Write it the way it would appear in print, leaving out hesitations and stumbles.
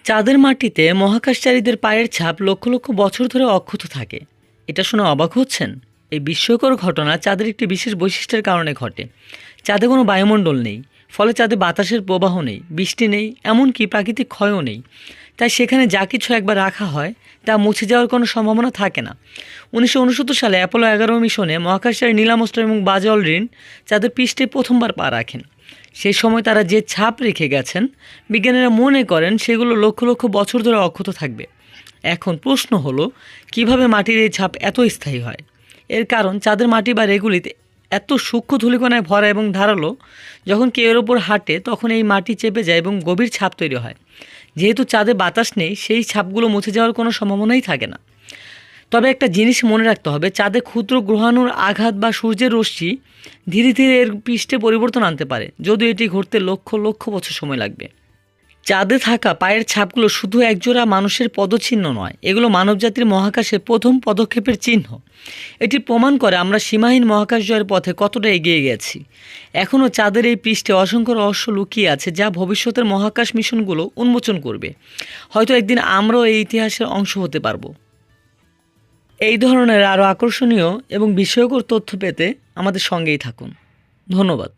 চাঁদের মাটিতে মহাকাশচারীদের পায়ের ছাপ লক্ষ লক্ষ বছর ধরে অক্ষত থাকে। এটা শুনে অবাক হচ্ছেন? এই বিস্ময়কর ঘটনা চাঁদের একটি বিশেষ বৈশিষ্ট্যের কারণে ঘটে। চাঁদে কোনো বায়ুমণ্ডল নেই, ফলে চাঁদে বাতাসের প্রবাহ নেই, বৃষ্টি নেই, এমনকি প্রাকৃতিক ক্ষয়ও নেই। তাই সেখানে যা কিছু একবার রাখা হয় তা মুছে যাওয়ার কোনো সম্ভাবনা থাকে না। 1969 সালে অ্যাপোলো 11 মিশনে মহাকাশচারী নীল আর্মস্ট্রং এবং বাজ অলড্রিন চাঁদের পৃষ্ঠে প্রথমবার পা রাখেন। সেই সময় তারা যে ছাপ রেখে গেছেন, বিজ্ঞানীরা মনে করেন সেগুলো লক্ষ লক্ষ বছর ধরে অক্ষত থাকবে। এখন প্রশ্ন হলো, কিভাবে মাটির এই ছাপ এত স্থায়ী হয়? এর কারণ চাঁদের মাটি বা রেগুলিতে এত সূক্ষ্ম ধূলিকণায় ভরা এবং ধারালো, যখন কেউ এর ওপর হাঁটে তখন এই মাটি চেপে যায় এবং গভীর ছাপ তৈরি হয়। যেহেতু চাঁদে বাতাস নেই, সেই ছাপগুলো মুছে যাওয়ার কোনো সম্ভাবনাই থাকে না। তবে একটা জিনিস মনে রাখতে হবে, চাঁদে ক্ষুদ্র গ্রহাণুর আঘাত বা সূর্যের রশ্মি ধীরে ধীরে এর পৃষ্ঠে পরিবর্তন আনতে পারে, যদিও এটি ঘটতে লক্ষ লক্ষ বছর সময় লাগবে। চাঁদে থাকা পায়ের ছাপগুলো শুধু একজোড়া মানুষের পদচিহ্ন নয়, এগুলো মানবজাতির মহাকাশে প্রথম পদক্ষেপের চিহ্ন। এটি প্রমাণ করে আমরা সীমাহীন মহাকাশ জয়ের পথে কতটা এগিয়ে গেছি। এখনও চাঁদের এই পৃষ্ঠে অসংখ্য রহস্য লুকিয়ে আছে, যা ভবিষ্যতের মহাকাশ মিশনগুলো উন্মোচন করবে। হয়তো একদিন আমরাও এই ইতিহাসের অংশ হতে পারবো। এই ধরনের আরও আকর্ষণীয় এবং বিস্ময়কর তথ্য পেতে আমাদের সঙ্গেই থাকুন। ধন্যবাদ।